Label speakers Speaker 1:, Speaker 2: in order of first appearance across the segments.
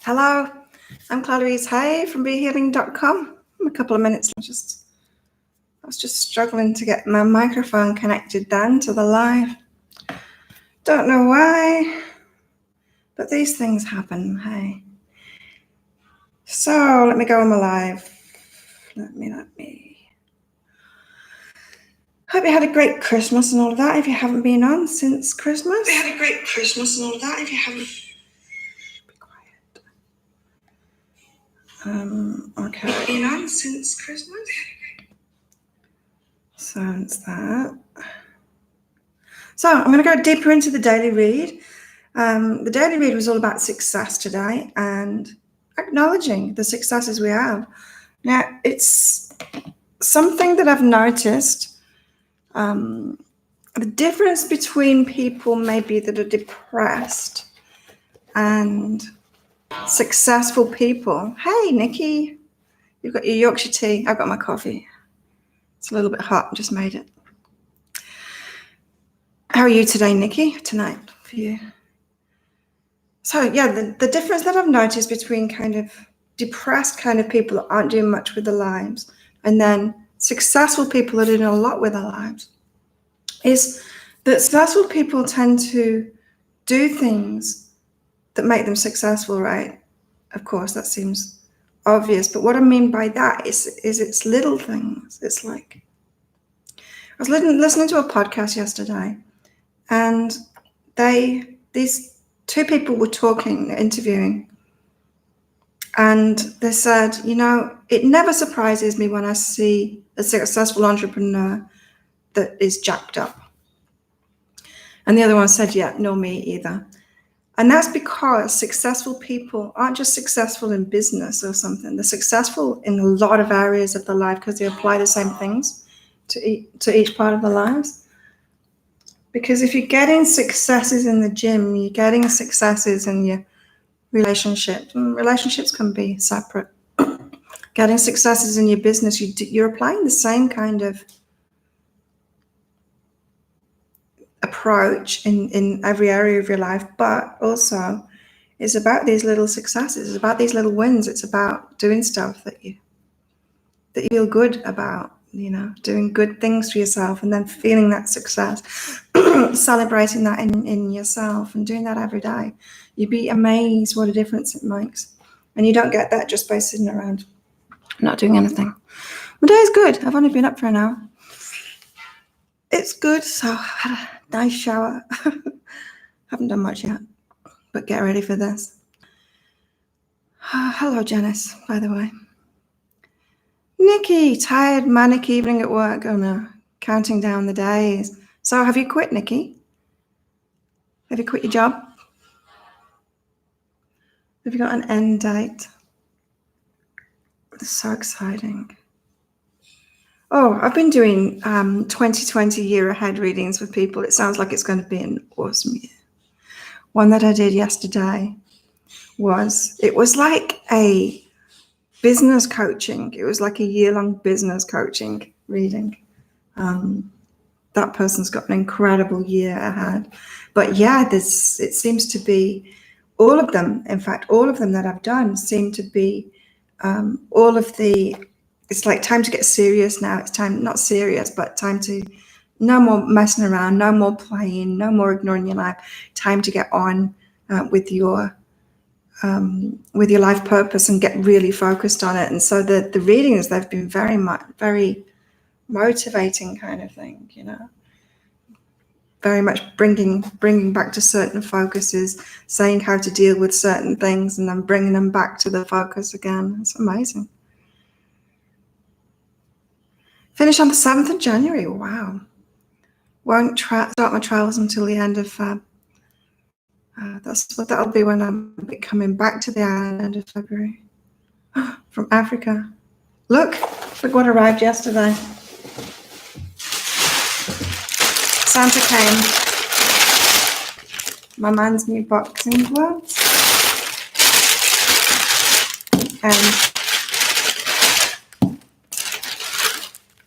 Speaker 1: Hello, I'm Clarice Hay from BeHealing.com. I'm a couple of minutes. I was just struggling to get my microphone connected then to the live. Don't know why, but these things happen, hey. So let me go on my live. Let me. Hope you had a great Christmas and all of that if you haven't been on since Christmas.
Speaker 2: We had a great Christmas and all of that if you haven't.
Speaker 1: Okay.
Speaker 2: Been on since Christmas?
Speaker 1: So it's that. So I'm going to go deeper into the daily read. The daily read was all about success today and acknowledging the successes we have. Now, it's something that I've noticed. The difference between people maybe that are depressed and successful people. Hey, Nikki, you've got your Yorkshire tea. I've got my coffee. It's a little bit hot. Just made it. How are you today, Nikki? Tonight for you. So yeah, the difference that I've noticed between kind of depressed kind of people that aren't doing much with their lives and then successful people that are doing a lot with their lives is that successful people tend to do things that make them successful, right? Of course, that seems obvious, but what I mean by that is it's little things. It's like, I was listening to a podcast yesterday, and these two people were talking, interviewing, and they said, it never surprises me when I see a successful entrepreneur that is jacked up. And the other one said, yeah, nor me either. And that's because successful people aren't just successful in business or something. They're successful in a lot of areas of their life because they apply the same things to each part of their lives. Because if you're getting successes in the gym, you're getting successes in your relationships. Relationships can be separate. Getting successes in your business, you're applying the same kind of approach in every area of your life, but also it's about these little successes. It's about these little wins. It's about doing stuff that you feel good about, doing good things for yourself and then feeling that success, celebrating that in yourself and doing that every day. You'd be amazed what a difference it makes. And you don't get that just by sitting around not doing anything. My day is good. I've only been up for an hour. It's good. So I had a nice shower. Haven't done much yet, but get ready for this. Hello, Janice, by the way. Nikki, tired, manic evening at work. Oh no, counting down the days. So have you quit, Nikki? Have you quit your job? Have you got an end date? It's so exciting. Oh, I've been doing 2020 year ahead readings with people. It sounds like it's going to be an awesome year. One that I did yesterday was like a business coaching. It was like a year-long business coaching reading. That person's got an incredible year ahead. But yeah, it seems to be all of them. In fact, all of them that I've done seem to be it's like time to get serious now. It's time, not serious, but time to no more messing around, no more playing, no more ignoring your life. Time to get on with your life purpose and get really focused on it. And so the readings, they've been very motivating kind of thing, very much bringing back to certain focuses, saying how to deal with certain things and then bringing them back to the focus again. It's amazing. Finish on the 7th of January. Wow. Won't start my travels until the end of Feb. That's what that'll be when I'm coming back to the island of February from Africa. Look what arrived yesterday. Santa came. My man's new boxing gloves. And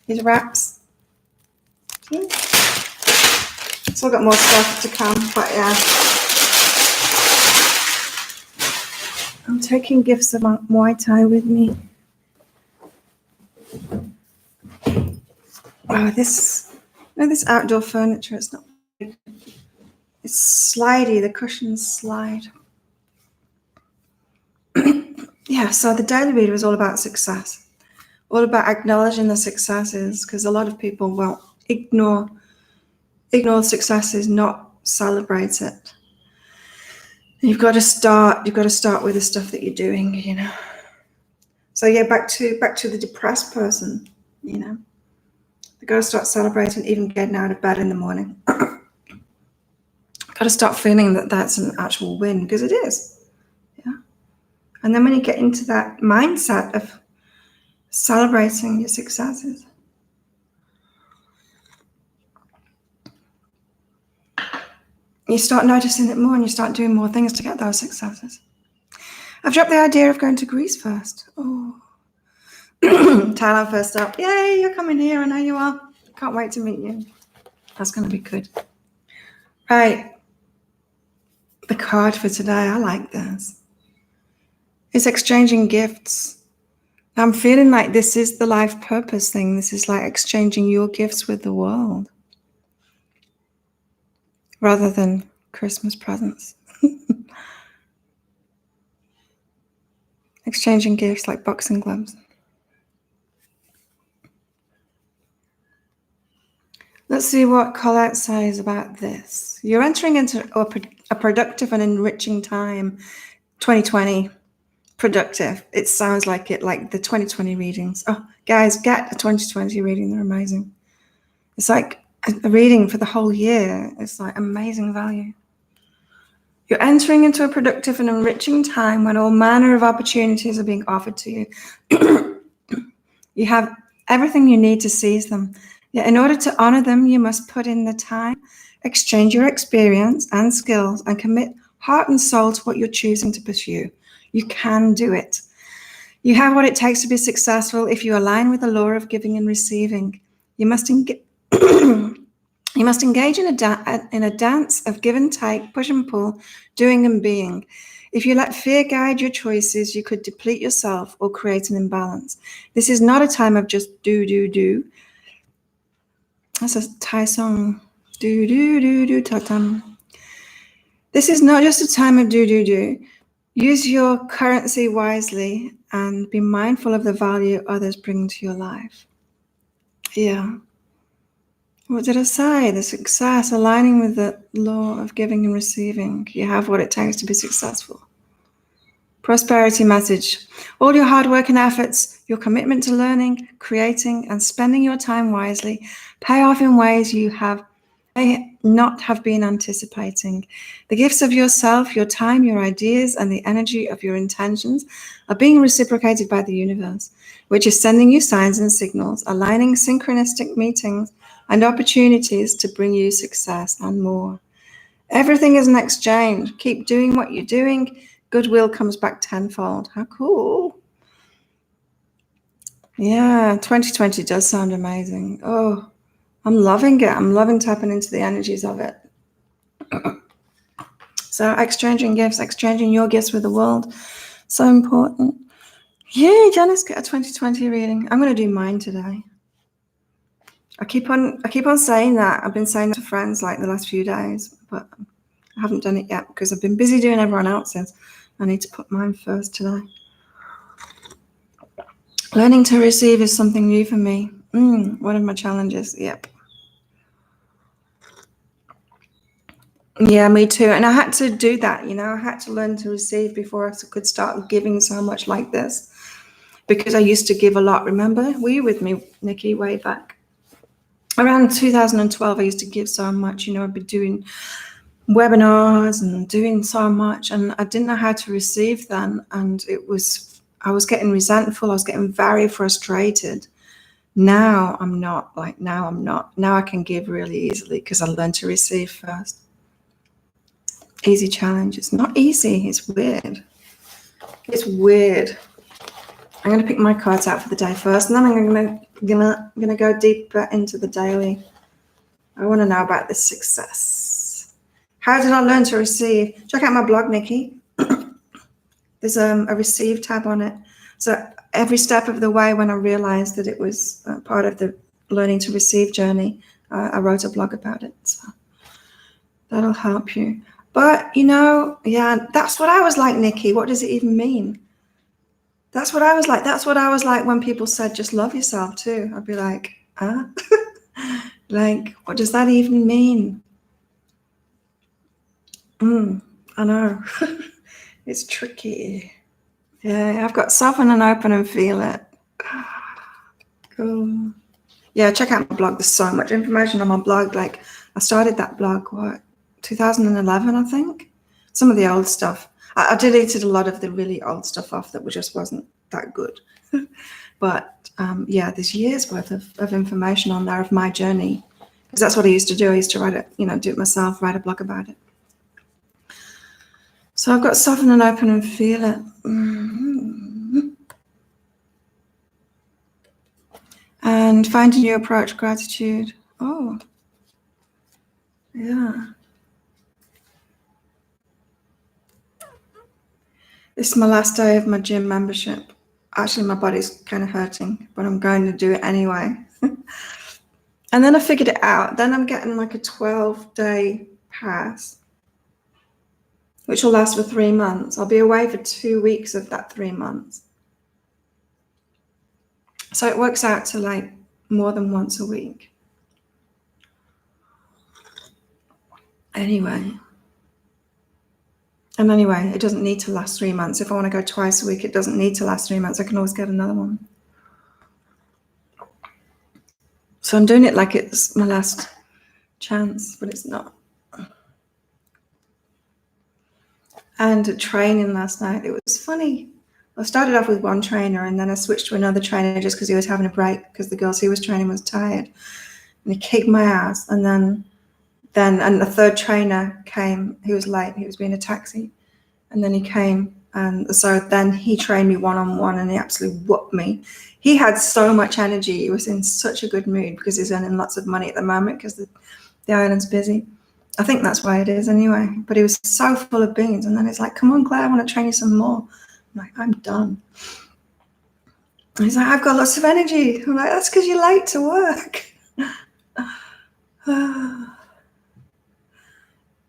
Speaker 1: his wraps. Still got more stuff to come, but yeah. I'm taking gifts of Muay Thai with me. Oh, this outdoor furniture, it's not big. It's slidey, the cushions slide. Yeah, so the daily read was all about success, all about acknowledging the successes, because a lot of people will ignore successes, not celebrate it. You've got to start with the stuff that you're doing, you know. So yeah, back to the depressed person, you know. You've got to start celebrating even getting out of bed in the morning. Got to start feeling that that's an actual win, because it is. Yeah. And then when you get into that mindset of celebrating your successes, you start noticing it more and you start doing more things to get those successes. I've dropped the idea of going to Greece first. Oh, Thailand first up. Yay, you're coming here. I know you are. Can't wait to meet you. That's going to be good. Right. The card for today, I like this. It's exchanging gifts. I'm feeling like this is the life purpose thing. This is like exchanging your gifts with the world rather than Christmas presents. Exchanging gifts like boxing gloves. Let's see what Colette says about this. You're entering into a productive and enriching time. 2020. Productive. It sounds like it, like the 2020 readings. Oh, guys, get a 2020 reading. They're amazing. It's like a reading for the whole year. It's like amazing value. You're entering into a productive and enriching time when all manner of opportunities are being offered to you. You have everything you need to seize them. Yet in order to honor them, you must put in the time, exchange your experience and skills, and commit heart and soul to what you're choosing to pursue. You can do it. You have what it takes to be successful if you align with the law of giving and receiving. You must engage in a dance of give and take, push and pull, doing and being. If you let fear guide your choices, you could deplete yourself or create an imbalance. This is not a time of just do. That's a Thai song. Do, ta-tam. This is not just a time of do. Use your currency wisely and be mindful of the value others bring to your life. Yeah. What did I say? The success, aligning with the law of giving and receiving. You have what it takes to be successful. Prosperity message. All your hard work and efforts, your commitment to learning, creating, and spending your time wisely pay off in ways you may not have been anticipating. The gifts of yourself, your time, your ideas, and the energy of your intentions are being reciprocated by the universe, which is sending you signs and signals, aligning synchronistic meetings and opportunities to bring you success and more. Everything is an exchange. Keep doing what you're doing. Goodwill comes back tenfold. How cool. Yeah, 2020 does sound amazing. Oh, I'm loving it. I'm loving tapping into the energies of it. So exchanging gifts, exchanging your gifts with the world. So important. Yay, Janice, get a 2020 reading. I'm going to do mine today. I keep on saying that. I've been saying that to friends like the last few days, but I haven't done it yet because I've been busy doing everyone else's. I need to put mine first today. Learning to receive is something new for me. One of my challenges. Yep. Yeah, me too. And I had to do that, I had to learn to receive before I could start giving so much like this. Because I used to give a lot. Remember? Were you with me, Nikki, way back? Around 2012, I used to give so much. I'd be doing webinars and doing so much, and I didn't know how to receive then. And I was getting resentful. I was getting very frustrated. Now I'm not. Now I can give really easily because I learned to receive first. Easy challenge. It's not easy. It's weird. I'm going to pick my cards out for the day first, and then I'm going to go deeper into the daily. I want to know about the success. How did I learn to receive? Check out my blog, Nikki. There's a receive tab on it. So every step of the way, when I realized that it was part of the learning to receive journey, I wrote a blog about it. So that'll help you. But, yeah, that's what I was like, Nikki. What does it even mean? That's what I was like. That's what I was like when people said, just love yourself too. I'd be like, huh? Like, what does that even mean? I know. It's tricky. Yeah, I've got soften and open and feel it. Cool. Yeah, check out my blog. There's so much information on my blog. Like, I started that blog, 2011, I think? Some of the old stuff. I deleted a lot of the really old stuff off that just wasn't that good. But yeah, there's years worth of information on there of my journey. Because that's what I used to do. I used to write it, do it myself, write a blog about it. So I've got soften and open and feel it. And find a new approach, gratitude. Oh, yeah. This is my last day of my gym membership. Actually, my body's kind of hurting, but I'm going to do it anyway. And then I figured it out. Then I'm getting like a 12-day pass, which will last for 3 months. I'll be away for 2 weeks of that 3 months. So it works out to like more than once a week. Anyway, it doesn't need to last 3 months. If I want to go twice a week, it doesn't need to last 3 months. I can always get another one. So I'm doing it like it's my last chance, but it's not. And training last night, it was funny. I started off with one trainer and then I switched to another trainer just because he was having a break because the girl he was training was tired. And he kicked my ass. And then the third trainer came. He was late. He was being a taxi. And then he came. And so then he trained me one-on-one and he absolutely whooped me. He had so much energy. He was in such a good mood because he's earning lots of money at the moment because the island's busy. I think that's why it is anyway. But he was so full of beans. And then he's like, come on, Claire, I want to train you some more. I'm like, I'm done. And he's like, I've got lots of energy. I'm like, that's because you're late to work.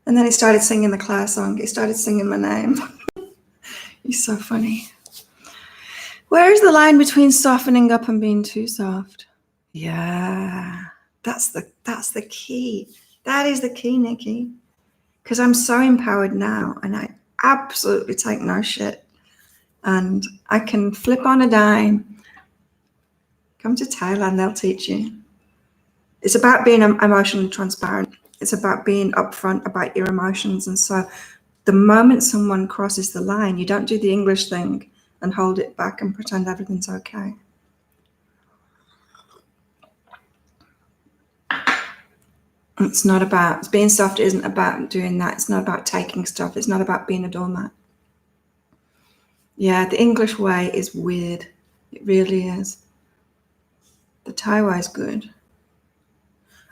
Speaker 1: And then he started singing the Claire song. He started singing my name. He's so funny. Where is the line between softening up and being too soft? Yeah, that's the key. That is the key, Nikki. Because I'm so empowered now and I absolutely take no shit. And I can flip on a dime. Come to Thailand, they'll teach you. It's about being emotionally transparent. It's about being upfront about your emotions. And so the moment someone crosses the line, you don't do the English thing and hold it back and pretend everything's okay. It's not about, being soft isn't about doing that. It's not about taking stuff. It's not about being a doormat. Yeah, the English way is weird. It really is. The Thai way is good.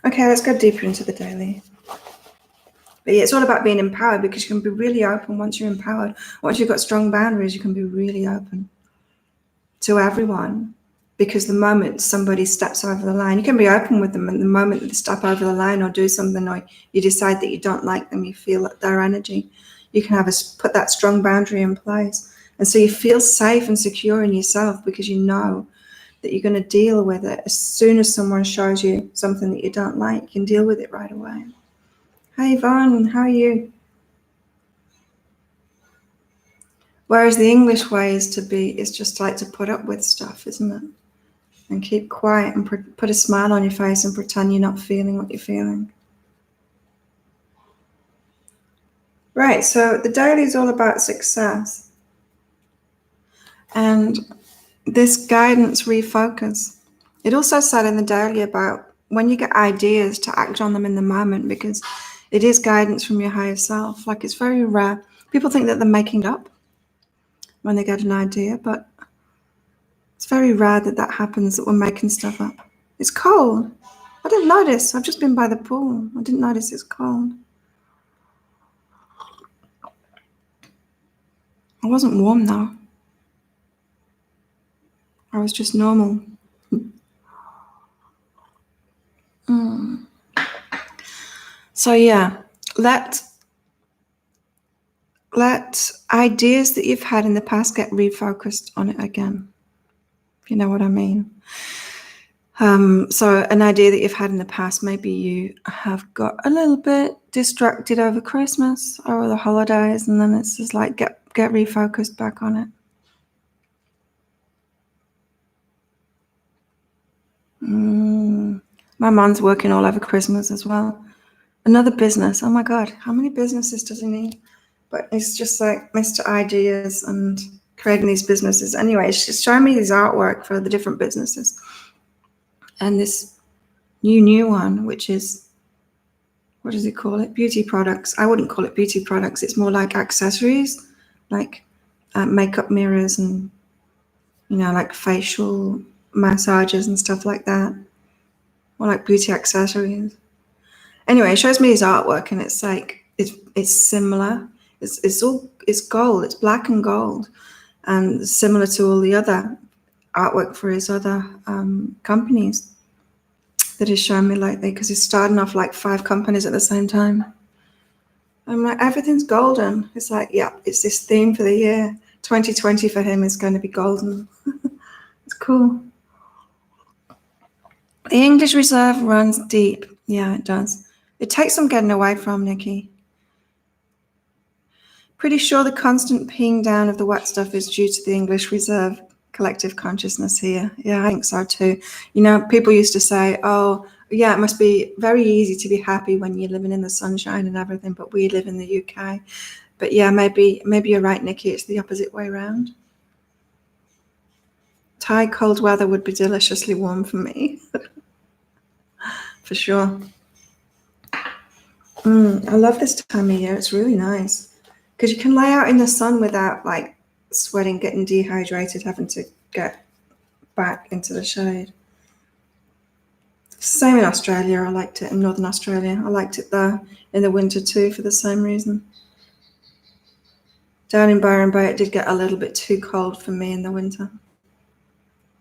Speaker 1: Okay, let's go deeper into the daily. But yeah, it's all about being empowered because you can be really open once you're empowered. Once you've got strong boundaries, you can be really open to everyone. Because the moment somebody steps over the line, you can be open with them, and the moment that they step over the line or do something, or you decide that you don't like them, you feel their energy, you can put that strong boundary in place. And so you feel safe and secure in yourself because you know that you're going to deal with it. As soon as someone shows you something that you don't like, you can deal with it right away. Hey, Yvonne, how are you? Whereas the English way is just like to put up with stuff, isn't it? And keep quiet and put a smile on your face and pretend you're not feeling what you're feeling. Right, so the daily is all about success. And this guidance refocus. It also said in the daily about when you get ideas to act on them in the moment, because it is guidance from your higher self. Like, it's very rare. People think that they're making it up when they get an idea, but it's very rare that happens, that we're making stuff up. It's cold. I didn't notice. I've just been by the pool. I didn't notice it's cold. wasn't warm though. I was just normal. So yeah, let ideas that you've had in the past get refocused on it again. If you know what I mean. So an idea that you've had in the past, maybe you have got a little bit distracted over Christmas or the holidays, and then it's just like get refocused back on it. My mom's working all over Christmas as well. Another business. Oh my God, how many businesses does he need? But it's just like Mr. Ideas and creating these businesses. Anyway, she's showing me his artwork for the different businesses. And this new one, which is, what does he call it? Beauty products. I wouldn't call it beauty products. It's more like accessories, like makeup mirrors and, like facial massages and stuff like that. More like beauty accessories. Anyway, it shows me his artwork, and it's like it's similar. It's gold. It's black and gold, and similar to all the other artwork for his other companies that he's shown me lately. Because he's starting off like 5 companies at the same time. I'm like, everything's golden. It's like, yeah, it's this theme for the year. 2020 for him is going to be golden. It's cool. The English Reserve runs deep. Yeah, it does. It takes some getting away from, Nikki. Pretty sure the constant peeing down of the wet stuff is due to the English Reserve collective consciousness here. Yeah, I think so too. People used to say, oh, yeah, it must be very easy to be happy when you're living in the sunshine and everything, but we live in the UK. But yeah, maybe you're right, Nikki. It's the opposite way around. Thai cold weather would be deliciously warm for me. For sure. I love this time of year. It's really nice because you can lay out in the sun without like sweating, getting dehydrated, having to get back into the shade. Same in Australia. I liked it in Northern Australia. I liked it there in the winter too for the same reason. Down in Byron Bay, it did get a little bit too cold for me in the winter.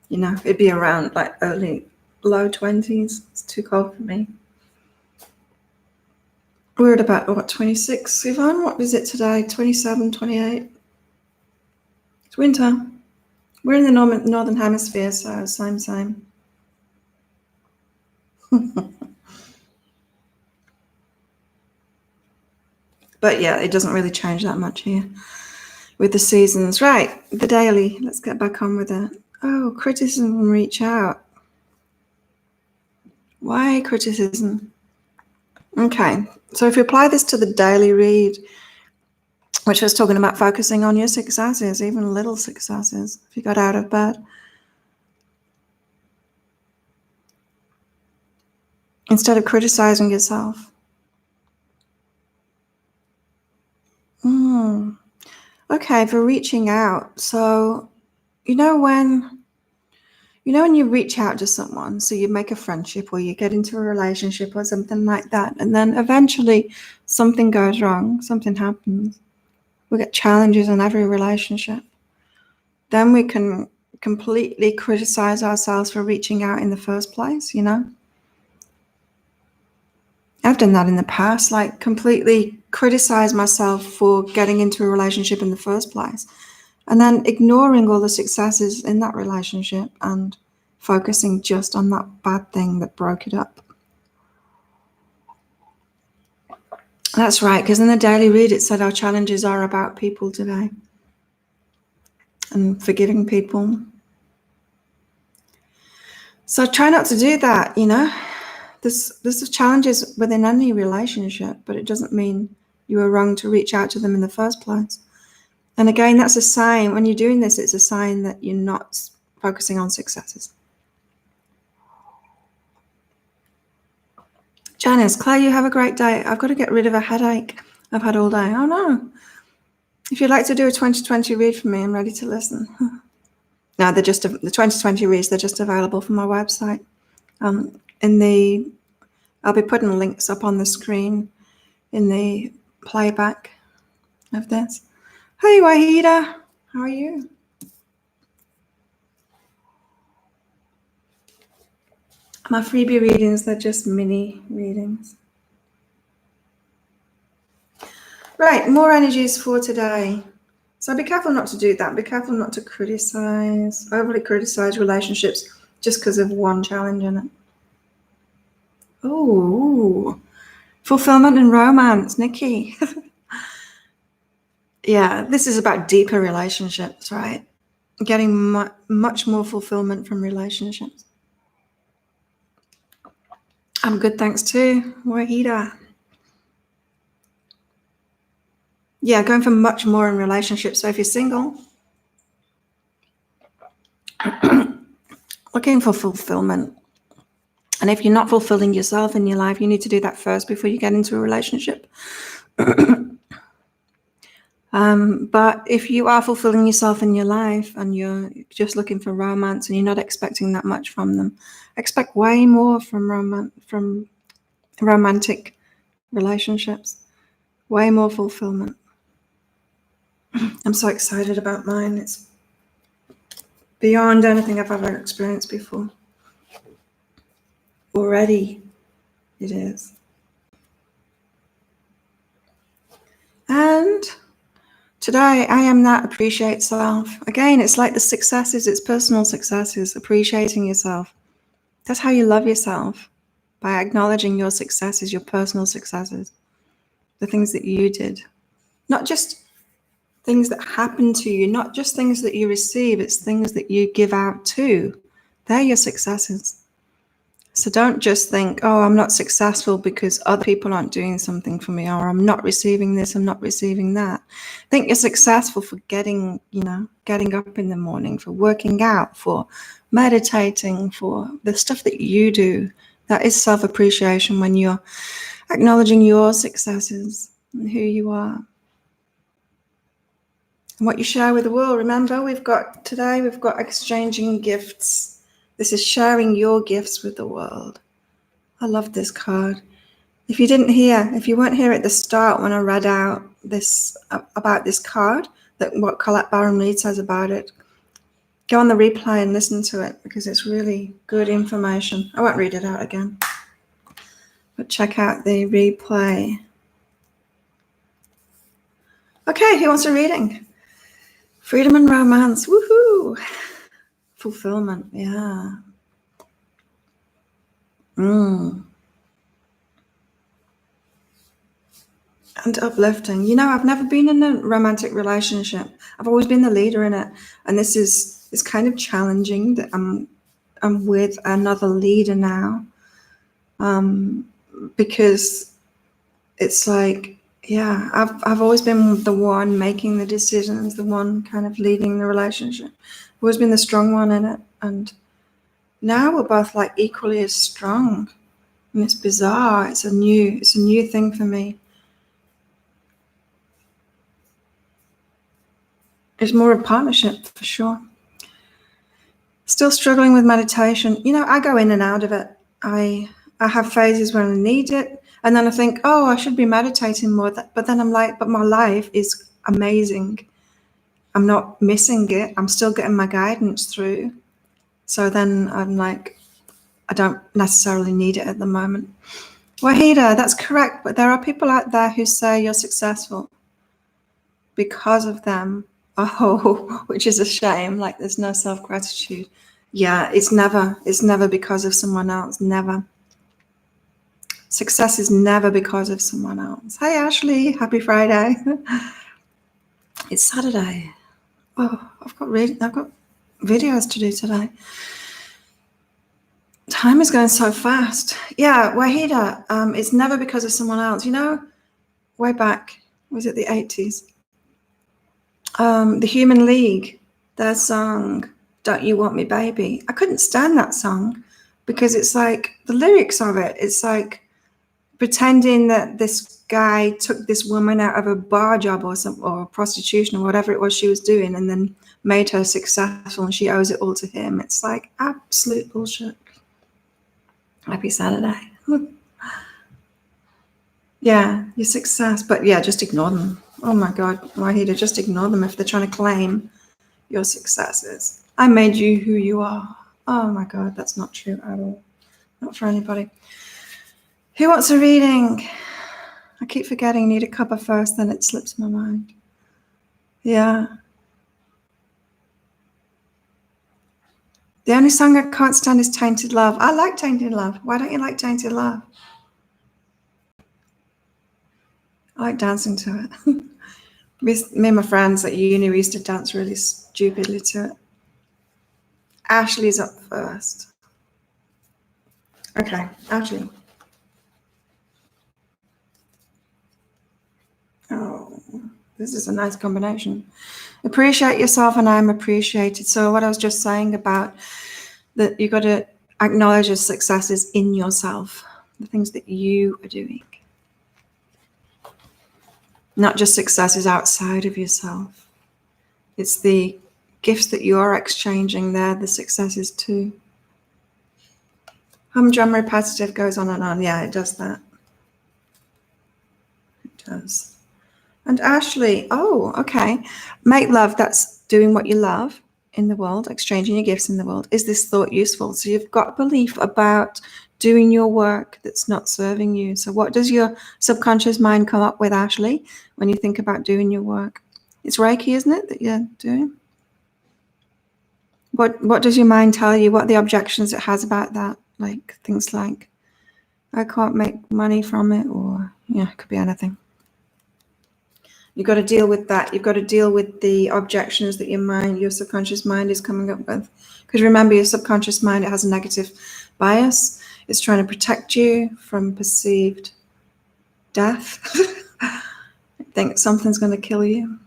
Speaker 1: It'd be around like early, low 20s. It's too cold for me. We're at about, 26, Yvonne? What is it today? 27, 28? It's winter. We're in the northern hemisphere, so same. But yeah, it doesn't really change that much here with the seasons. Right, the daily. Let's get back on with it. Oh, criticism, reach out. Why criticism? Okay, so if you apply this to the daily read, which was talking about focusing on your successes, even little successes, if you got out of bed, instead of criticizing yourself. Okay, for reaching out. So, when you reach out to someone, so you make a friendship or you get into a relationship or something like that, and then eventually something goes wrong, something happens. We get challenges in every relationship. Then we can completely criticize ourselves for reaching out in the first place, I've done that in the past, like completely criticize myself for getting into a relationship in the first place, and then ignoring all the successes in that relationship and focusing just on that bad thing that broke it up. That's right, because in the daily read it said our challenges are about people today and forgiving people. So try not to do that, There's challenges within any relationship, but it doesn't mean you were wrong to reach out to them in the first place. And again, that's a sign. When you're doing this, it's a sign that you're not focusing on successes. Janice, Claire, you have a great day. I've got to get rid of a headache I've had all day. Oh no. If you'd like to do a 2020 read for me, I'm ready to listen. No, the 2020 reads, they're just available from my website. I'll be putting links up on the screen in the playback of this. Hey, Wahida. How are you? My freebie readings, they're just mini readings. Right, more energies for today. So be careful not to do that. Be careful not to overly criticize relationships just because of one challenge in it. Oh, fulfillment and romance, Nikki. Yeah, this is about deeper relationships, right? Getting much more fulfillment from relationships. I'm good, thanks too, Wahida. Yeah, going for much more in relationships. So if you're single, looking for fulfillment. And if you're not fulfilling yourself in your life, you need to do that first before you get into a relationship. But if you are fulfilling yourself in your life and you're just looking for romance and you're not expecting that much from them, expect way more from romantic relationships, way more fulfillment. I'm so excited about mine. It's beyond anything I've ever experienced before. Already it is. And today, I am that appreciate self. Again, it's like the successes, it's personal successes, appreciating yourself. That's how you love yourself, by acknowledging your successes, your personal successes, the things that you did. Not just things that happen to you, not just things that you receive, it's things that you give out too. They're your successes. So don't just think, oh, I'm not successful because other people aren't doing something for me, or I'm not receiving this, I'm not receiving that. Think you're successful for getting up in the morning, for working out, for meditating, for the stuff that you do. That is self-appreciation, when you're acknowledging your successes and who you are. And what you share with the world. Remember, we've got exchanging gifts. This is sharing your gifts with the world. I love this card. If you weren't here at the start when I read out this about this card, that what Colette Baron Reid says about it, go on the replay and listen to it, because it's really good information. I won't read it out again, but check out the replay. Okay, who wants a reading? Freedom and romance, woohoo! Fulfillment, yeah. And uplifting. I've never been in a romantic relationship. I've always been the leader in it, and this is kind of challenging that I'm with another leader now, because it's like, yeah, I've always been the one making the decisions, the one kind of leading the relationship. I've always been the strong one in it, and now we're both like equally as strong, and it's bizarre. It's a new thing for me. It's more a partnership for sure. Still struggling with meditation. I go in and out of it. I have phases when I need it, and then I think, oh, I should be meditating more. But then I'm like, but my life is amazing. I'm not missing it. I'm still getting my guidance through. So then I'm like, I don't necessarily need it at the moment. Wahida, that's correct. But there are people out there who say you're successful because of them. Oh, which is a shame. Like, there's no self-gratitude. Yeah, it's never because of someone else. Never. Success is never because of someone else. Hey, Ashley, happy Friday. It's Saturday. Oh, I've got videos to do today. Time is going so fast. Yeah, Wahida, it's never because of someone else. Way back, was it the 80s? The Human League, their song, Don't You Want Me Baby. I couldn't stand that song because it's like, the lyrics of it, it's like pretending that this guy took this woman out of a bar job or prostitution or whatever it was she was doing, and then made her successful, and she owes it all to him. It's like absolute bullshit. Happy Saturday. Yeah, your success, but yeah, just ignore them. Oh my God, Wahida, just ignore them if they're trying to claim your successes. I made you who you are. Oh my God, that's not true at all. Not for anybody. Who wants a reading? I keep forgetting, need a cuppa first, then it slips my mind. Yeah. The only song I can't stand is Tainted Love. I like Tainted Love. Why don't you like Tainted Love? I like dancing to it. Me and my friends at uni, we used to dance really stupidly to it. Ashley's up first. Okay, Ashley. Oh, this is a nice combination. Appreciate yourself and I'm appreciated. So what I was just saying about that, you got to acknowledge your successes in yourself, the things that you are doing. Not just successes outside of yourself. It's the gifts that you're exchanging there, the successes too. Humdrum repetitive goes on and on. Yeah, it does that. It does. And Ashley, oh, okay. Make love, that's doing what you love in the world, exchanging your gifts in the world. Is this thought useful? So you've got a belief about doing your work that's not serving you. So what does your subconscious mind come up with, Ashley, when you think about doing your work? It's Reiki, isn't it, that you're doing? What does your mind tell you? What are the objections it has about that? Like things like, I can't make money from it, or yeah, it could be anything. You've got to deal with that. You've got to deal with the objections that your subconscious mind is coming up with. Because remember, your subconscious mind, it has a negative bias. It's trying to protect you from perceived death. It thinks something's going to kill you.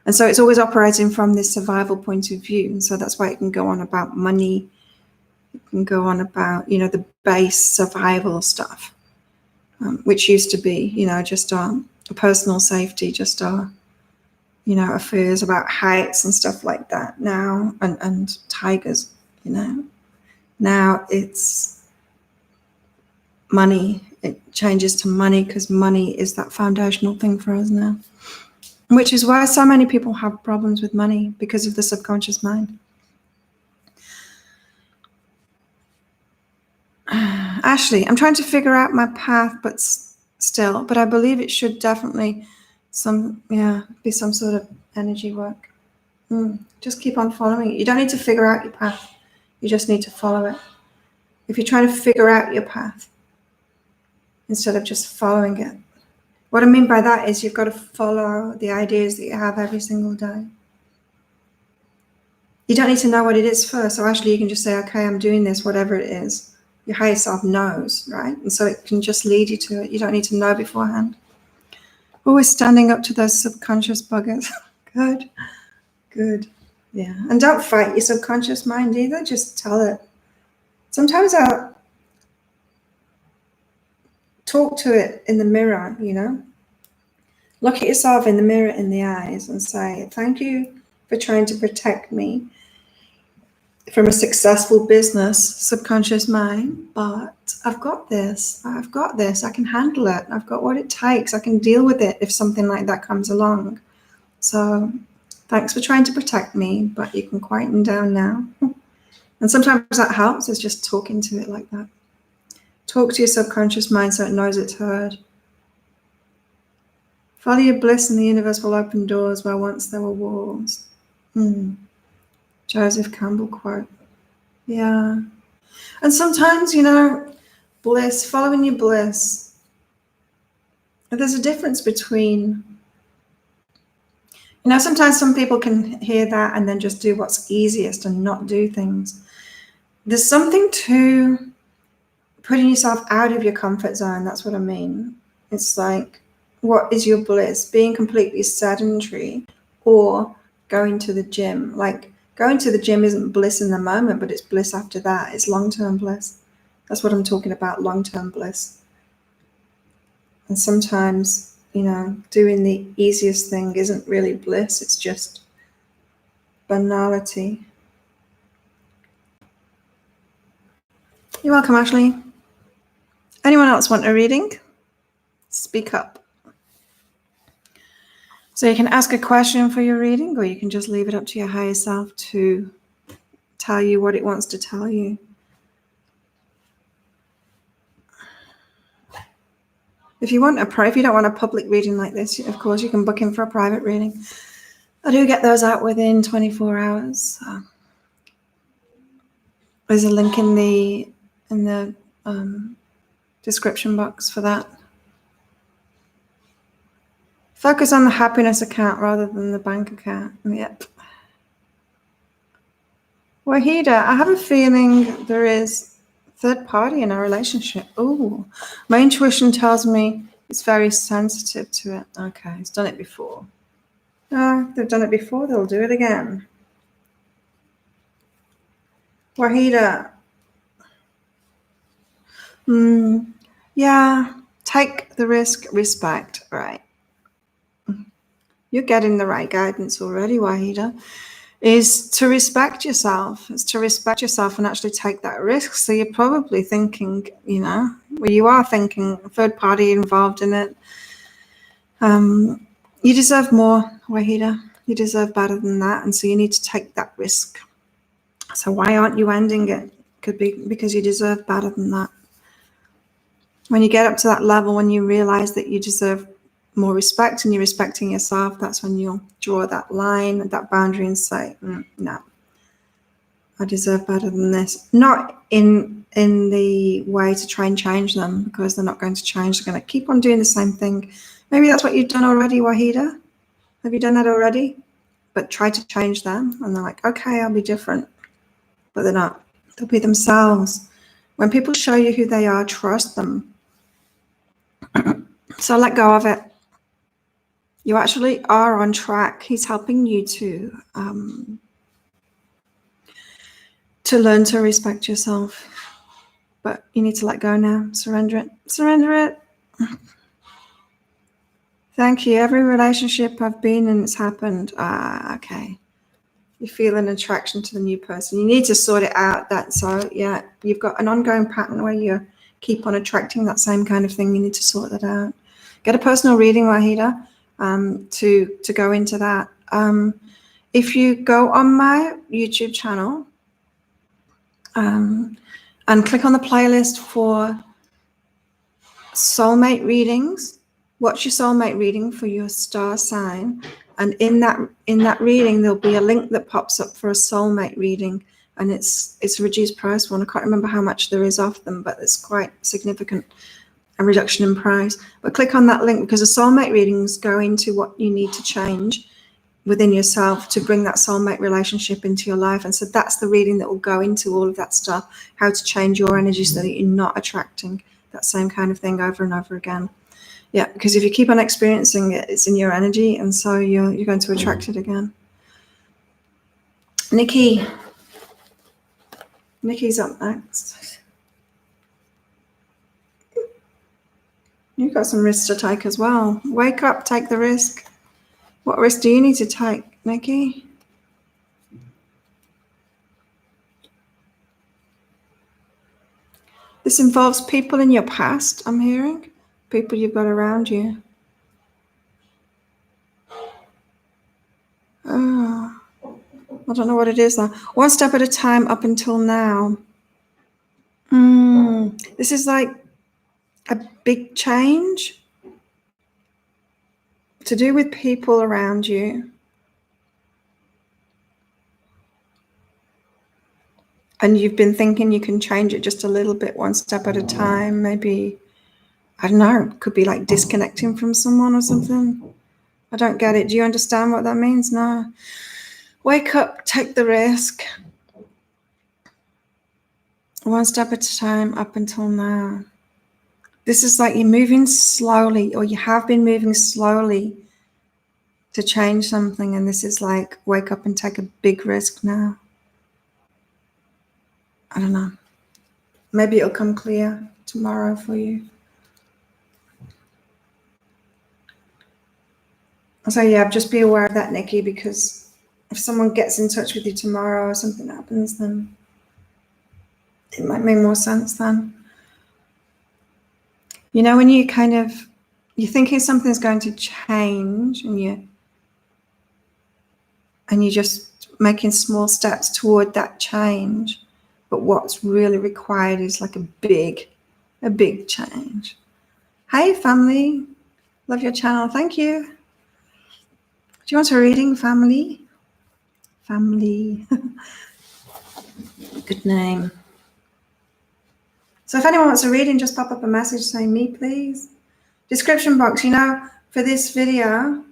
Speaker 1: And so it's always operating from this survival point of view. And so that's why it can go on about money. It can go on about, the base survival stuff, which used to be, just personal safety, just our fears about heights and stuff like that now, and tigers, now it's money. It changes to money because money is that foundational thing for us now, which is why so many people have problems with money, because of the subconscious mind. Ashley, I'm trying to figure out my path, but I believe it should definitely be some sort of energy work. Just keep on following it. You don't need to figure out your path. You just need to follow it. If you're trying to figure out your path instead of just following it. What I mean by that is you've got to follow the ideas that you have every single day. You don't need to know what it is first. So actually you can just say, okay, I'm doing this, whatever it is. Your higher self knows, right? And so it can just lead you to it. You don't need to know beforehand. Always standing up to those subconscious buggers. Good. Yeah. And don't fight your subconscious mind either. Just tell it. Sometimes I'll talk to it in the mirror, Look at yourself in the mirror in the eyes and say, thank you for trying to protect me from a successful business, subconscious mind, but I've got this, I can handle it, I've got what it takes, I can deal with it if something like that comes along. So thanks for trying to protect me, but you can quieten down now. And sometimes that helps, is just talking to it like that. Talk to your subconscious mind so it knows it's heard. Follow your bliss and the universe will open doors where once there were walls. Joseph Campbell quote. Yeah. And sometimes, bliss, following your bliss. There's a difference between, sometimes some people can hear that and then just do what's easiest and not do things. There's something to putting yourself out of your comfort zone. That's what I mean. It's like, what is your bliss? Being completely sedentary or going to the gym? Like, going to the gym isn't bliss in the moment, but it's bliss after that. It's long-term bliss. That's what I'm talking about, long-term bliss. And sometimes, doing the easiest thing isn't really bliss. It's just banality. You're welcome, Ashley. Anyone else want a reading? Speak up. So you can ask a question for your reading, or you can just leave it up to your higher self to tell you what it wants to tell you. If you don't want a public reading like this, of course you can book in for a private reading. I do get those out within 24 hours. There's a link in the description box for that. Focus on the happiness account rather than the bank account. Yep. Wahida, I have a feeling there is third party in our relationship. Oh, my intuition tells me it's very sensitive to it. Okay, it's done it before. They've done it before, they'll do it again. Wahida. Yeah, take the risk, respect, right. You're getting the right guidance already, Wahida. Is to respect yourself. It's to respect yourself and actually take that risk. So you're probably thinking, you are thinking third party involved in it. You deserve more, Wahida. You deserve better than that. And so you need to take that risk. So why aren't you ending it? Could be because you deserve better than that. When you get up to that level, when you realize that you deserve more respect and you're respecting yourself, that's when you'll draw that line, that boundary, and say, no, I deserve better than this. Not in the way to try and change them, because they're not going to change. They're going to keep on doing the same thing. Maybe that's what you've done already, Wahida. Have you done that already? But try to change them, and they're like, okay, I'll be different. But they're not. They'll be themselves. When people show you who they are, trust them. So let go of it. You actually are on track. He's helping you to learn to respect yourself. But you need to let go now. Surrender it. Surrender it. Thank you. Every relationship I've been in, it's happened. Okay. You feel an attraction to the new person. You need to sort it out. You've got an ongoing pattern where you keep on attracting that same kind of thing. You need to sort that out. Get a personal reading, Wahida, to go into that. If you go on my YouTube channel and click on the playlist for soulmate readings, watch your soulmate reading for your star sign, and in that reading there'll be a link that pops up for a soulmate reading, and it's a reduced price one. I can't remember how much there is off them, but it's quite significant, a reduction in price. But click on that link, because the soulmate readings go into what you need to change within yourself to bring that soulmate relationship into your life. And so that's the reading that will go into all of that stuff, how to change your energy so that you're not attracting that same kind of thing over and over again. Yeah, because if you keep on experiencing it, it's in your energy, and so you're going to attract it again. Nikki's up next. You've got some risks to take as well. Wake up, take the risk. What risk do you need to take, Nikki? This involves people in your past, I'm hearing. People you've got around you. Oh, I don't know what it is now. One step at a time up until now. This is like a big change to do with people around you. And you've been thinking you can change it just a little bit, one step at a time. Maybe, I don't know, it could be like disconnecting from someone or something. I don't get it. Do you understand what that means? No. Wake up, take the risk. One step at a time up until now. This is like you're moving slowly, or you have been moving slowly to change something. And this is like, wake up and take a big risk now. I don't know. Maybe it'll come clear tomorrow for you. So yeah, just be aware of that, Nikki, because if someone gets in touch with you tomorrow or something happens, then it might make more sense then. You know, when you're thinking something's going to change and and you're just making small steps toward that change. But what's really required is like a big change. Hey, family. Love your channel. Thank you. Do you want a reading, family? Family. Good name. So if anyone wants a reading, just pop up a message saying me, please. Description box, for this video,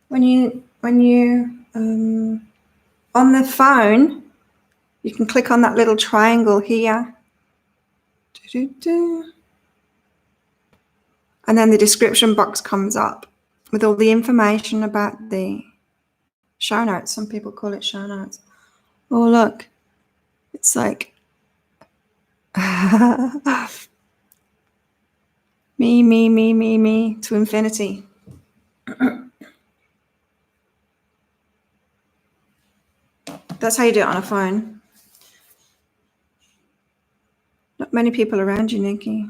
Speaker 1: when you on the phone, you can click on that little triangle here. And then the description box comes up with all the information about the show notes. Some people call it show notes. Oh, look. It's like me to infinity. That's how you do it on a phone. Not many people around you, Nikki.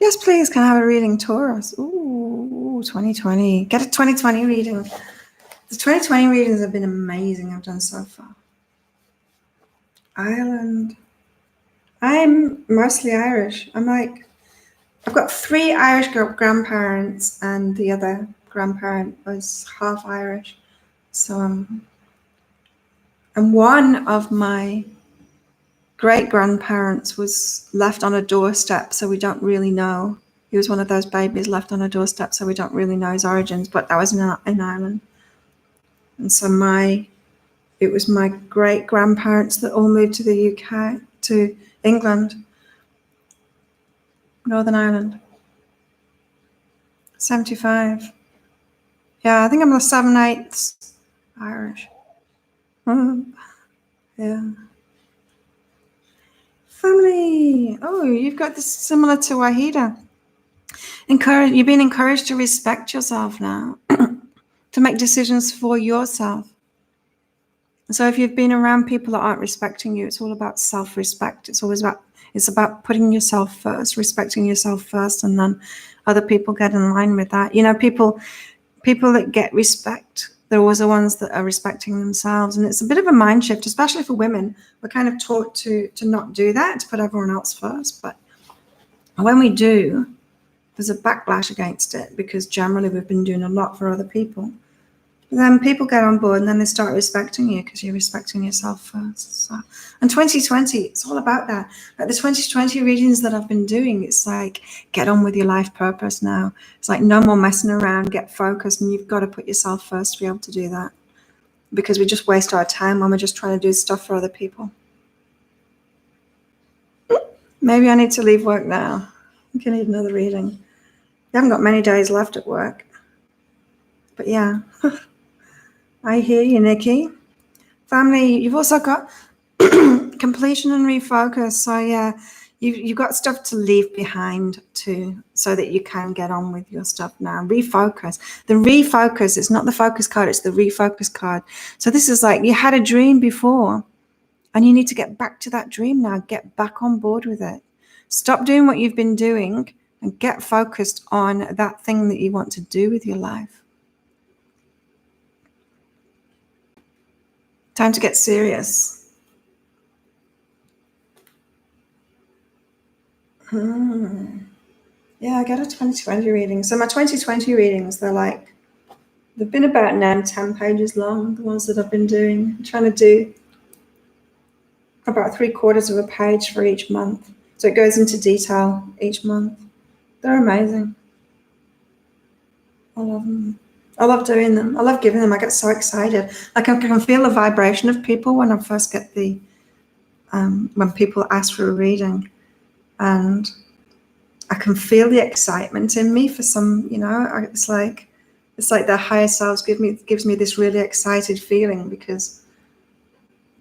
Speaker 1: Yes, please. Can I have a reading, Taurus? Ooh, 2020. Get a 2020 reading. The 2020 readings have been amazing. I've done so far. Ireland. I'm mostly Irish. I've got 3 Irish grandparents, and the other grandparent was half Irish. So and one of my great-grandparents was left on a doorstep, so we don't really know. He was one of those babies left on a doorstep, so we don't really know his origins, but that was in Ireland. And so it was my great-grandparents that all moved to the UK, to England, Northern Ireland. 75. Yeah, I think I'm the 7/8 Irish. Yeah. Family. Oh, you've got this similar to Wahida. You've been encouraged to respect yourself now, to make decisions for yourself. So if you've been around people that aren't respecting you, it's all about self-respect. It's about putting yourself first, respecting yourself first, and then other people get in line with that. People that get respect, they're always the ones that are respecting themselves. And it's a bit of a mind shift, especially for women. We're kind of taught to not do that, to put everyone else first. But when we do, there's a backlash against it, because generally we've been doing a lot for other people. Then people get on board, and then they start respecting you because you're respecting yourself first. So, and 2020, it's all about that. Like the 2020 readings that I've been doing, it's like, get on with your life purpose now. It's like no more messing around, get focused, and you've got to put yourself first to be able to do that, because we just waste our time when we're just trying to do stuff for other people. Maybe I need to leave work now. I think I need another reading. You haven't got many days left at work. But yeah. I hear you, Nikki. Family, you've also got completion and refocus. So yeah, you've got stuff to leave behind too, so that you can get on with your stuff now. Refocus. The refocus, it's not the focus card, it's the refocus card. So this is like, you had a dream before, and you need to get back to that dream now. Get back on board with it. Stop doing what you've been doing and get focused on that thing that you want to do with your life. Time to get serious. Yeah, I got a 2020 reading. So my 2020 readings, they've been about 9-10 pages long, the ones that I've been doing. I'm trying to do about 3/4 of a page for each month. So it goes into detail each month. They're amazing. I love them. I love doing them. I love giving them. I get so excited. Like I can feel the vibration of people when I first get when people ask for a reading, and I can feel the excitement in me for some, it's like their higher selves gives me this really excited feeling, because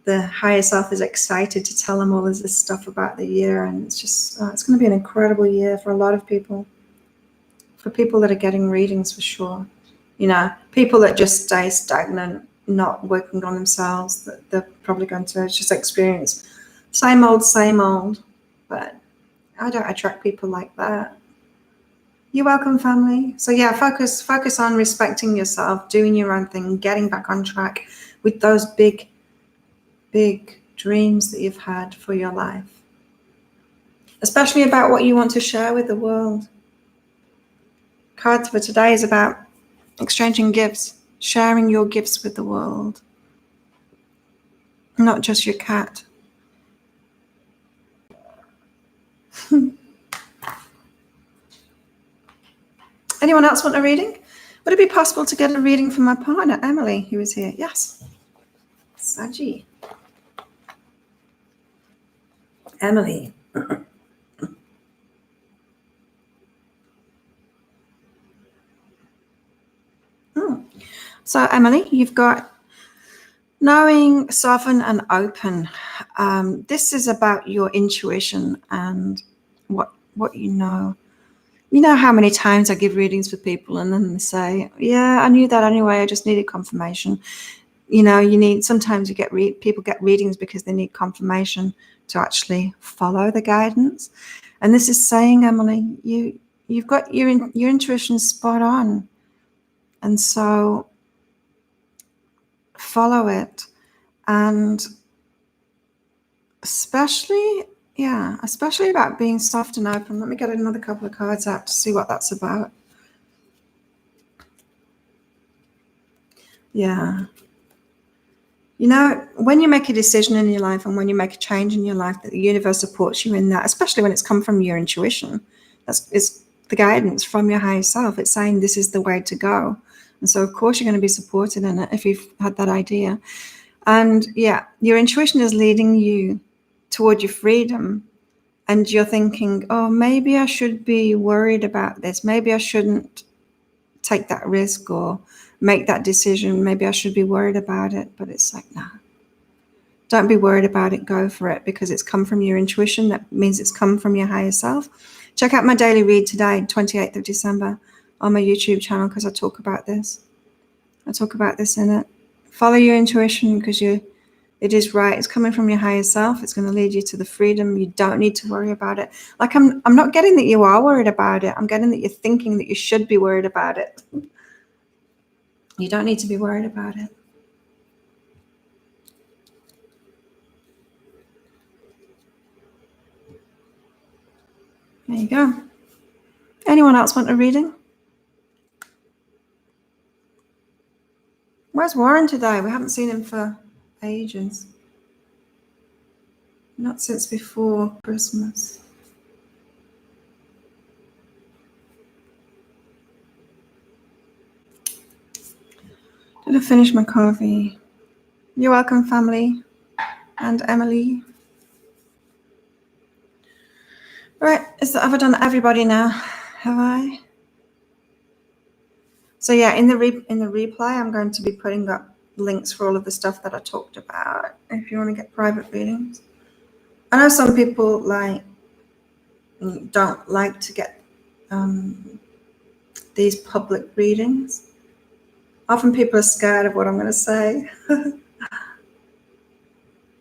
Speaker 1: the higher self is excited to tell them all of this stuff about the year, and it's just it's going to be an incredible year for a lot of people. For people that are getting readings, for sure. People that just stay stagnant, not working on themselves, that they're probably going to just experience same old. But I don't attract people like that. You're welcome, family. So yeah, focus on respecting yourself, doing your own thing, getting back on track with those big dreams that you've had for your life, especially about what you want to share with the world. Cards for today is about exchanging gifts, sharing your gifts with the world, not just your cat. Anyone else want a reading? Would it be possible to get a reading from my partner, Emily, who is here? Yes. Saji. Emily. So, Emily, you've got knowing, soften, and open. This is about your intuition and what you know. You know how many times I give readings for people and then they say, yeah, I knew that anyway, I just needed confirmation. You know, sometimes you get people get readings because they need confirmation to actually follow the guidance. And this is saying, Emily, you've got your intuition spot on. And so follow it. And especially about being soft and open. Let me get another couple of cards out to see what that's about. Yeah. You know, when you make a decision in your life and when you make a change in your life, that the universe supports you in that, especially when it's come from your intuition. It's the guidance from your higher self. It's saying this is the way to go. And so, of course, you're going to be supported in it if you've had that idea. And yeah, your intuition is leading you toward your freedom. And you're thinking, oh, maybe I should be worried about this. Maybe I shouldn't take that risk or make that decision. Maybe I should be worried about it. But it's like, nah, don't be worried about it. Go for it because it's come from your intuition. That means it's come from your higher self. Check out my daily read today, 28th of December, on my YouTube channel because I talk about this. I talk about this in it. Follow your intuition because it is right. It's coming from your higher self. It's going to lead you to the freedom. You don't need to worry about it. Like I'm not getting that you are worried about it. I'm getting that you're thinking that you should be worried about it. You don't need to be worried about it. There you go. Anyone else want a reading? Where's Warren today? We haven't seen him for ages. Not since before Christmas. Did I finish my coffee? You're welcome, family. And Emily. Right, have I done everybody now? Have I? So yeah, in the replay, I'm going to be putting up links for all of the stuff that I talked about if you want to get private readings. I know some people don't like to get these public readings. Often people are scared of what I'm going to say.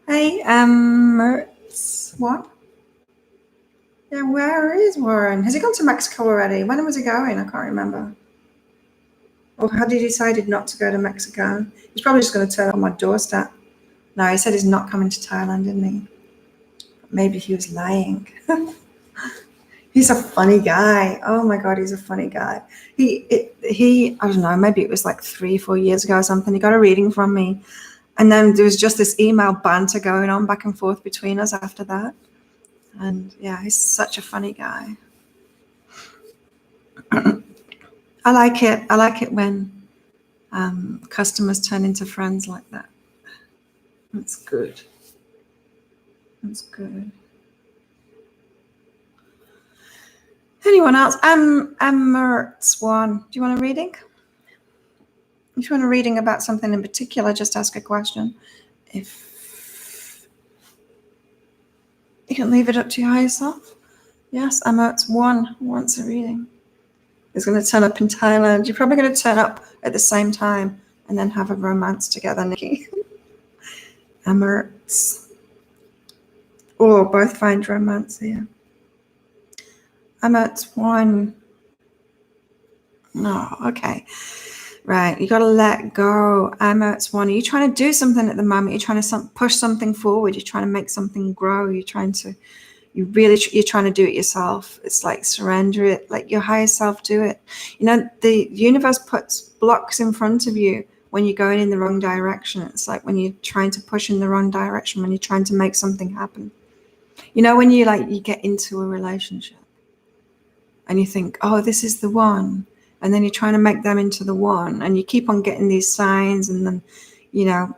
Speaker 1: Hey, Mertz, what? Yeah, where is Warren? Has he gone to Mexico already? When was he going? I can't remember. Or had he decided not to go to Mexico? He's probably just going to turn up on my doorstep. No, he said he's not coming to Thailand, didn't he? Maybe he was lying. He's a funny guy. Oh my God, he's a funny guy. He I don't know, maybe it was like 3-4 years ago or something. He got a reading from me. And then there was just this email banter going on back and forth between us after that. And yeah, he's such a funny guy. I like it when customers turn into friends like that. That's good. That's good. Anyone else? Amber Swan, do you want a reading? If you want a reading about something in particular, just ask a question. If you can leave it up to your higher self. Yes, Amber Swan wants a reading. He's going to turn up in Thailand. You're probably going to turn up at the same time and then have a romance together, Nikki. Emirates. Or both find romance here. Emirates one. No, okay. Right, you got to let go. It's one. Are you trying to do something at the moment? You're trying to push something forward. You're trying to make something grow. You're trying to do it yourself. It's like surrender it, let your higher self do it. The universe puts blocks in front of you when you're going in the wrong direction. It's like when you're trying to push in the wrong direction, when you're trying to make something happen. When you get into a relationship and you think, oh, this is the one, and then you're trying to make them into the one, and you keep on getting these signs, and then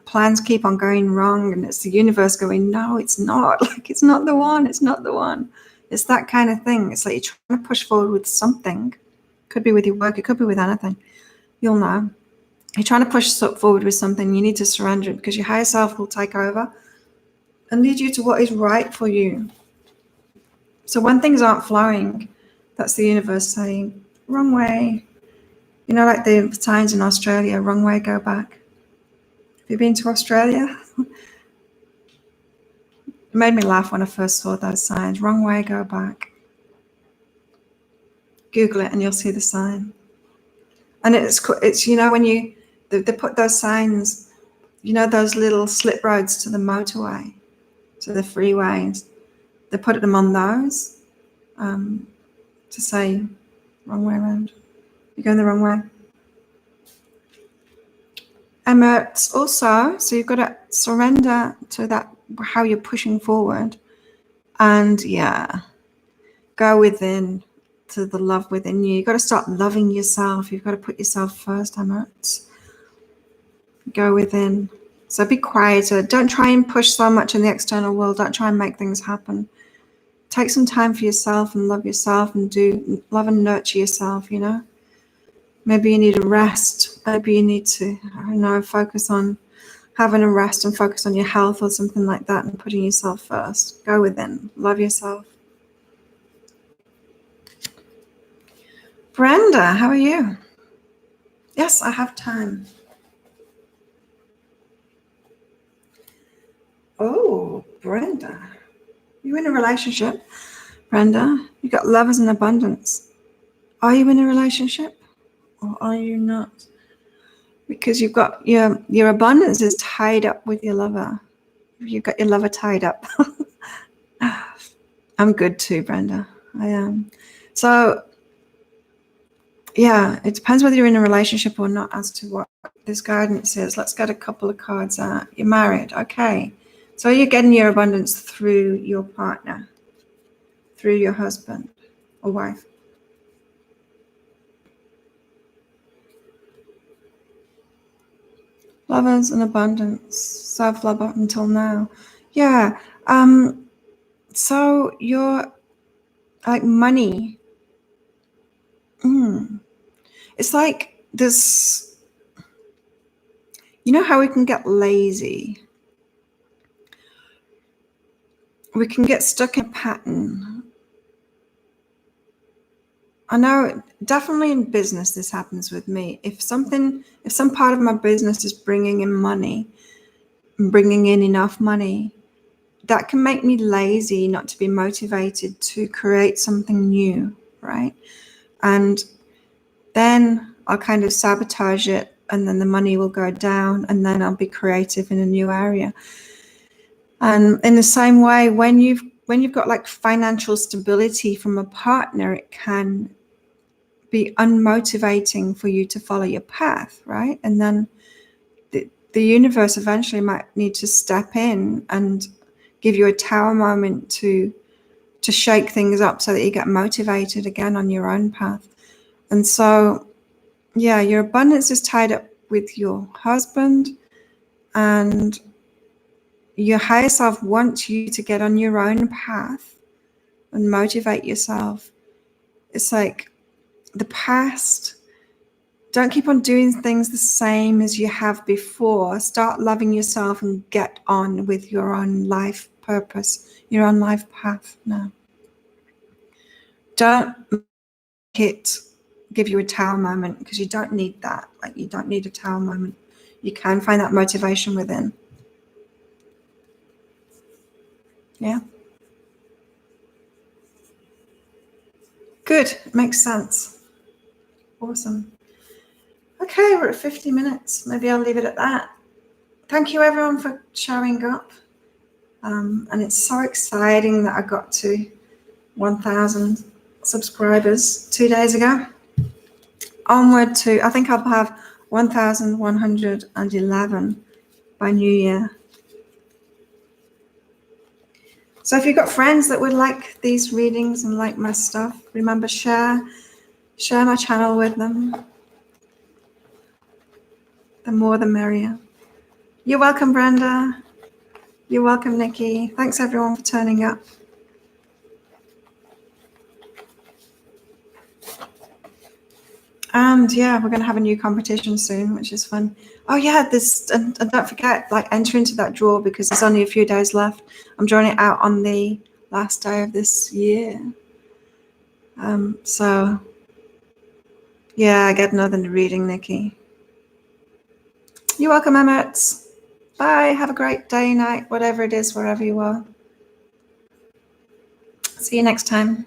Speaker 1: plans keep on going wrong, and it's the universe going, no, it's not. Like, it's not the one. It's not the one. It's that kind of thing. It's like you're trying to push forward with something. Could be with your work. It could be with anything. You'll know. You're trying to push forward with something. You need to surrender it, because your higher self will take over and lead you to what is right for you. So when things aren't flowing, that's the universe saying, wrong way. Like the signs in Australia, wrong way, go back. Have you been to Australia? It made me laugh when I first saw those signs. Wrong way, go back. Google it and you'll see the sign. And it's when they put those signs, those little slip roads to the motorway, to the freeways. They put them on those to say, wrong way around. You're going the wrong way. And it's also, so you've got to surrender to that, how you're pushing forward. And go within to the love within you. You've got to start loving yourself. You've got to put yourself first, Emirates. Go within. So be quieter. Don't try and push so much in the external world. Don't try and make things happen. Take some time for yourself and love yourself and do love and nurture yourself, Maybe you need a rest. Maybe you need to, focus on having a rest and focus on your health or something like that and putting yourself first. Go within. Love yourself. Brenda, how are you? Yes, I have time. Oh, Brenda. You in a relationship? Brenda, you got lovers in abundance. Are you in a relationship or are you not? Because you've got your abundance is tied up with your lover. You've got your lover tied up. I'm good too, Brenda. I am. So, it depends whether you're in a relationship or not as to what this guidance is. Let's get a couple of cards out. You're married. Okay. So you're getting your abundance through your partner, through your husband or wife. Lovers and abundance, self-love up until now. Yeah. So you're like money. It's like this, how we can get lazy? We can get stuck in a pattern. I know definitely in business this happens with me. If some part of my business is bringing in money, bringing in enough money, that can make me lazy, not to be motivated to create something new, right? And then I'll kind of sabotage it, and then the money will go down, and then I'll be creative in a new area. And in the same way, when you've got like financial stability from a partner, it can be unmotivating for you to follow your path, right? And then the universe eventually might need to step in and give you a tower moment to shake things up so that you get motivated again on your own path. And so, your abundance is tied up with your husband, and your higher self wants you to get on your own path and motivate yourself. It's like the past. Don't keep on doing things the same as you have before. Start loving yourself and get on with your own life purpose, your own life path now. Don't give you a tower moment, because you don't need that. Like, you don't need a tower moment. You can find that motivation within. Yeah. Good. Makes sense. Awesome. Okay, we're at 50 minutes. Maybe I'll leave it at that. Thank you everyone for showing up. And it's so exciting that I got to 1,000 subscribers 2 days ago. Onward to, I think I'll have 1,111 by New Year. So if you've got friends that would like these readings and like my stuff, remember, share my channel with them. The more the merrier. You're welcome, Brenda. You're welcome, Nikki. Thanks everyone for turning up. And yeah, we're going to have a new competition soon, which is fun. Oh yeah, and don't forget, like, enter into that draw because there's only a few days left. I'm drawing it out on the last day of this year. So yeah, I get another reading, Nikki. You're welcome, Emirates. Bye. Have a great day, night, whatever it is, wherever you are. See you next time.